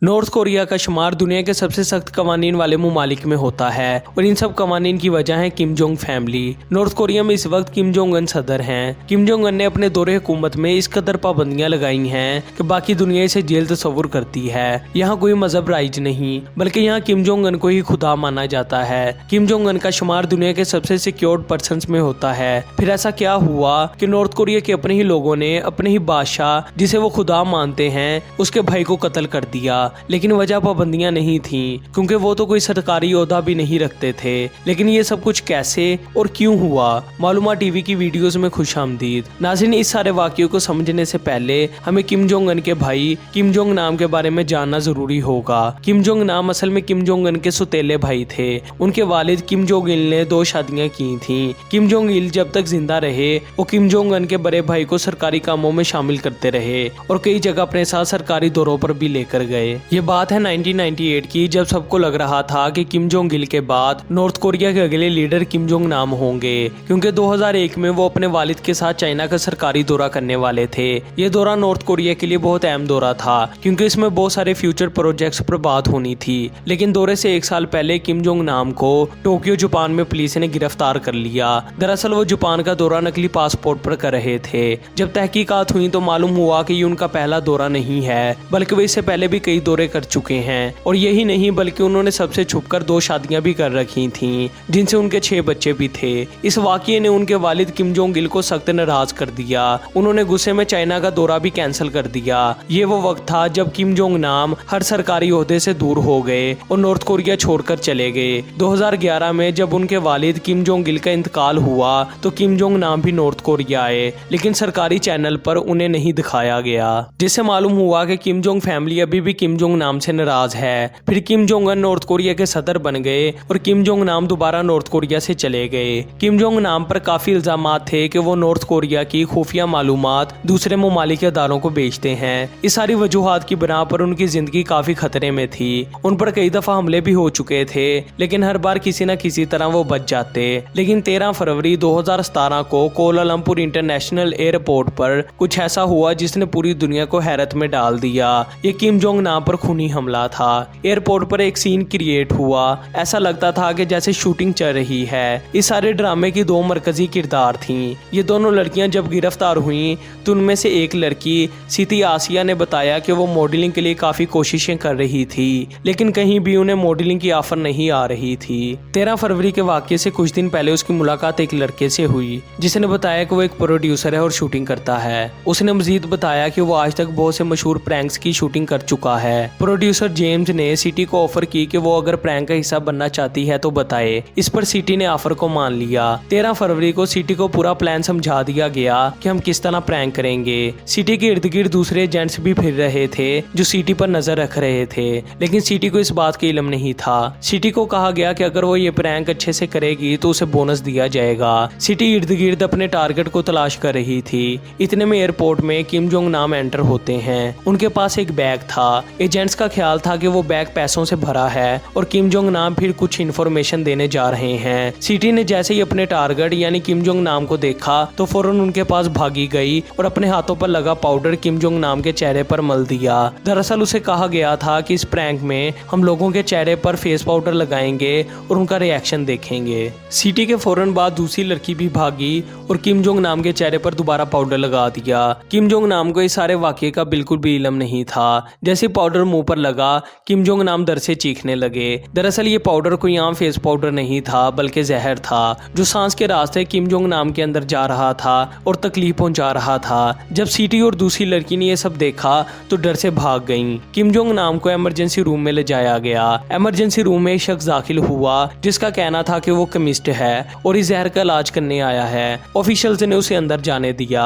North Korea का शुमार दुनिया के सबसे सख्त कवानीन वाले ममालिक में होता है और इन सब कवानीन की वजह है Kim Jong family. North Korea में इस वक्त किम जोंग अन सदर हैं। किम जोंग अन ने अपने दौरे हुकूमत में इस कदर पाबंदियां लगाई हैं कि बाकी दुनिया इसे जेल तस्वुर करती है। यहाँ कोई मजहब राइज नहीं, बल्कि यहाँ किम जोंग अन को ही खुदा माना जाता है। किम जोंग अन का शुमार दुनिया के सबसे सिक्योर्ड पर्सन में होता है। फिर ऐसा क्या हुआ कि नॉर्थ कोरिया के अपने ही लोगों ने अपने ही बादशाह, जिसे वो खुदा मानते हैं, उसके भाई को कत्ल कर दिया। लेकिन वजह पाबंदियां नहीं थी, क्योंकि वो तो कोई सरकारी ओहदा भी नहीं रखते थे। लेकिन ये सब कुछ कैसे और क्यों हुआ, मालूमा टीवी की वीडियोस में खुशामदीद। नाज़रीन, इस सारे वाक़ियों को समझने से पहले हमें किम जोंग अन के भाई किम जोंग नाम के बारे में जानना जरूरी होगा। किम जोंग नाम असल में किम जोंग अन के सुतेले भाई थे। उनके वालिद किम जोंग इल ने 2 शादियां की थीं। किम जोंग इल जब तक जिंदा रहे वो किम जोंग अन के बड़े भाई को सरकारी कामों में शामिल करते रहे और कई जगह अपने साथ सरकारी दौरों पर भी लेकर गए। ये बात है 1998 की, जब सबको लग रहा था कि किम जोंग इल के बाद नॉर्थ कोरिया के अगले लीडर किम जोंग नाम होंगे, क्योंकि 2001 में वो अपने वालिद के साथ चाइना का सरकारी दौरा करने वाले थे। ये दौरा नॉर्थ कोरिया के लिए बहुत अहम दौरा था, क्योंकि इसमें बहुत सारे फ्यूचर प्रोजेक्ट्स पर बात होनी थी। लेकिन दौरे से 1 साल पहले किम जोंग नाम को टोक्यो जापान में पुलिस ने गिरफ्तार कर लिया। दरअसल वो जापान का दौरा नकली पासपोर्ट पर कर रहे थे। जब तहकीकात हुई तो मालूम हुआ कि ये उनका पहला दौरा नहीं है, बल्कि वो इससे पहले भी कई दौरे कर चुके हैं। और यही नहीं, बल्कि उन्होंने सबसे छुपकर 2 शादियां भी कर रखी थीं, जिनसे उनके 6 बच्चे भी थे। इस वाकये ने उनके वालिद किम जोंग इल को सख्त नाराज कर दिया। उन्होंने गुस्से में चाइना का दौरा भी कैंसिल कर दिया। ये वो वक्त था जब किम जोंग नाम हर सरकारी ओहदे से दूर हो गए और नॉर्थ कोरिया छोड़कर चले गए। 2011 में जब उनके वालिद किम जोंग इल का इंतकाल हुआ तो किम जोंग नाम भी नॉर्थ कोरिया आए, लेकिन सरकारी चैनल पर उन्हें नहीं दिखाया गया, जिससे मालूम हुआ कि किम जोंग फैमिली अभी भी किम जोंग नाम से नाराज है। फिर किम जोंग अन नॉर्थ कोरिया के सदर बन गए और किम जोंग नाम दोबारा नॉर्थ कोरिया से चले गए। किम जोंग नाम पर काफी इल्जामात थे कि वो नॉर्थ कोरिया की खुफिया मालूमात दूसरे ममालिक के अदारों को बेचते हैं। इस सारी वजूहात की बिना पर उनकी जिंदगी काफी खतरे में थी। उन पर कई दफा हमले भी हो चुके थे, लेकिन हर बार किसी न किसी तरह वो बच जाते। लेकिन 13 फरवरी 2017 को कोलालमपुर इंटरनेशनल एयरपोर्ट पर कुछ ऐसा हुआ जिसने पूरी दुनिया को हैरत में डाल दिया। ये किम जोंग नाम पर खूनी हमला था। एयरपोर्ट पर एक सीन क्रिएट हुआ, ऐसा लगता था कि जैसे शूटिंग चल रही है। इस सारे ड्रामे की 2 मरकजी किरदार थीं। ये दोनों लड़कियां जब गिरफ्तार हुईं तो उनमें से एक लड़की सिटी आसिया ने बताया कि वो मॉडलिंग के लिए काफी कोशिशें कर रही थी, लेकिन कहीं भी उन्हें मॉडलिंग की ऑफर नहीं आ रही थी। 13 फरवरी के वाकये से कुछ दिन पहले उसकी मुलाकात एक लड़के से हुई, जिसने बताया कि वो एक प्रोड्यूसर है और शूटिंग करता है। उसने मजीद बताया कि वो आज तक बहुत से मशहूर प्रैंक्स की शूटिंग कर चुका है। प्रोड्यूसर जेम्स ने सिटी को ऑफर की कि वो अगर प्रैंक का हिस्सा बनना चाहती है तो बताए। इस पर सिटी ने ऑफर को मान लिया। 13 फरवरी को सिटी को पूरा प्लान समझा दिया गया कि हम किस तरह प्रैंक करेंगे। सिटी के इर्द गिर्द दूसरे एजेंट्स भी फिर रहे थे जो सिटी पर नजर रख रहे थे, लेकिन सिटी को इस बात का इल्म नहीं था। सिटी को कहा गया कि अगर वो ये प्रैंक अच्छे से करेगी तो उसे बोनस दिया जाएगा। सिटी इर्द गिर्द अपने टारगेट को तलाश कर रही थी। इतने में एयरपोर्ट में किम जोंग नाम एंटर होते हैं। उनके पास एक बैग था। एजेंट्स का ख्याल था कि वो बैग पैसों से भरा है और किम जोंग नाम फिर कुछ इन्फॉर्मेशन देने जा रहे हैं। सिटी ने जैसे ही अपने टारगेट यानी किम जोंग नाम को देखा तो फौरन उनके पास भागी गई और अपने हाथों पर लगा पाउडर किम जोंग नाम के चेहरे पर मल दिया। दरअसल उसे कहा गया था कि इस प्रैंक में हम लोगों के चेहरे पर फेस पाउडर लगाएंगे और उनका रिएक्शन देखेंगे। सिटी के फौरन बाद दूसरी लड़की भी भागी और किम जोंग नाम के चेहरे पर दोबारा पाउडर लगा दिया। किम जोंग नाम को इस सारे वाकये का बिल्कुल भी इल्म नहीं था। जैसे पाउडर मुंह पर लगा, किम जोंग नाम डर से चीखने लगे। दरअसल ये पाउडर कोई आम फेस पाउडर नहीं था, बल्कि जहर था जो सांस के रास्ते किम जोंग नाम के अंदर जा रहा था और तकलीफ पहुंचा रहा था। जब सिटी और दूसरी लड़की ने ये सब देखा तो डर से भाग गईं। किम जोंग नाम को इमरजेंसी रूम में ले जाया गया। इमरजेंसी रूम में एक शख्स दाखिल हुआ जिसका कहना था कि वो केमिस्ट है और इस जहर का इलाज करने आया है। ऑफिशियल्स ने उसे अंदर जाने दिया।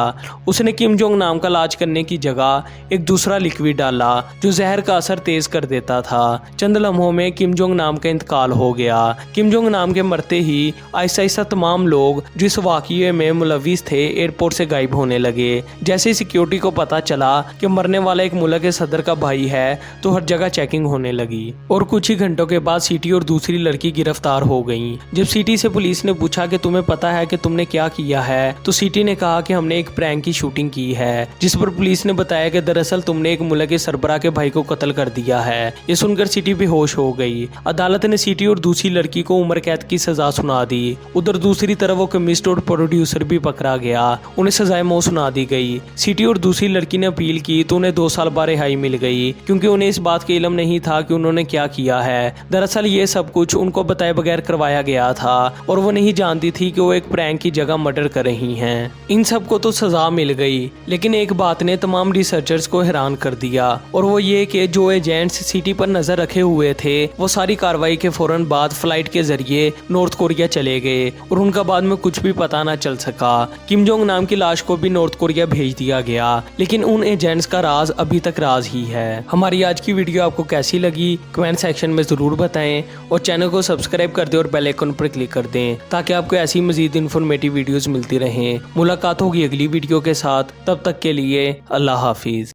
उसने किम जोंग नाम का इलाज करने की जगह एक दूसरा लिक्विड डाला जो जहर का असर तेज कर देता था। चंद लम्हों में किम जोंग नाम का इंतकाल हो गया। किम जोंग नाम के मरते ही आहिस्ता आहिस्ता तमाम लोग जो इस वाकये में मुलविस थे एयरपोर्ट से गायब होने लगे। जैसे सिक्योरिटी को पता चला कि मरने वाला एक मुल्क के सदर का भाई है तो हर जगह चेकिंग होने लगी और कुछ ही घंटों के बाद सिटी और दूसरी लड़की गिरफ्तार हो गईं। जब सिटी से पुलिस ने पूछा कि तुम्हें पता है कि तुमने क्या किया है, तो सिटी ने कहा कि हमने एक प्रैंक की शूटिंग की है, जिस पर पुलिस ने बताया कि दरअसल तुमने एक मुल्क के सरबराह के भाई को कत्ल कर दिया है। ये सुनकर सिटी बेहोश हो गई। अदालत ने सिटी और दूसरी लड़की को उम्र कैद की सजा सुना दी। उधर दूसरी तरफ वो केमिस्ट और प्रोड्यूसर भी पकड़ा गया, उन्हें सजाए मौत सुना दी गई। सिटी और दूसरी लड़की ने अपील की तो उन्हें 2 साल बाद रिहाई मिल गई, क्योंकि उन्हें इस बात का इल्म नहीं था कि उन्होंने क्या किया है। दरअसल ये सब कुछ उनको बताए बगैर करवाया गया था और वो नहीं जानती थी कि वो एक प्रैंक की जगह मर्डर कर रही हैं। इन सबको तो सजा मिल गई, लेकिन एक बात ने तमाम रिसर्चर्स को हैरान कर दिया, और वो ये कि जो एजेंट्स सिटी पर नजर रखे हुए थे वो सारी कार्रवाई के फौरन बाद फ्लाइट के जरिए नॉर्थ कोरिया चले गए और उनका बाद में कुछ भी पता ना चल सका। किम जोंग नाम की लाश को भी नॉर्थ कोरिया भेज दिया गया, लेकिन उन एजेंट्स का राज अभी तक राज ही है। हमारी आज की वीडियो आपको कैसी लगी कमेंट सेक्शन में जरूर बताएं और चैनल को सब्सक्राइब कर दें और बेल आइकन पर क्लिक कर दें ताकि आपको ऐसी मजीद इन्फॉर्मेटिव वीडियोस मिलती रहें। मुलाकात होगी अगली वीडियो के साथ, तब तक के लिए अल्लाह हाफिज।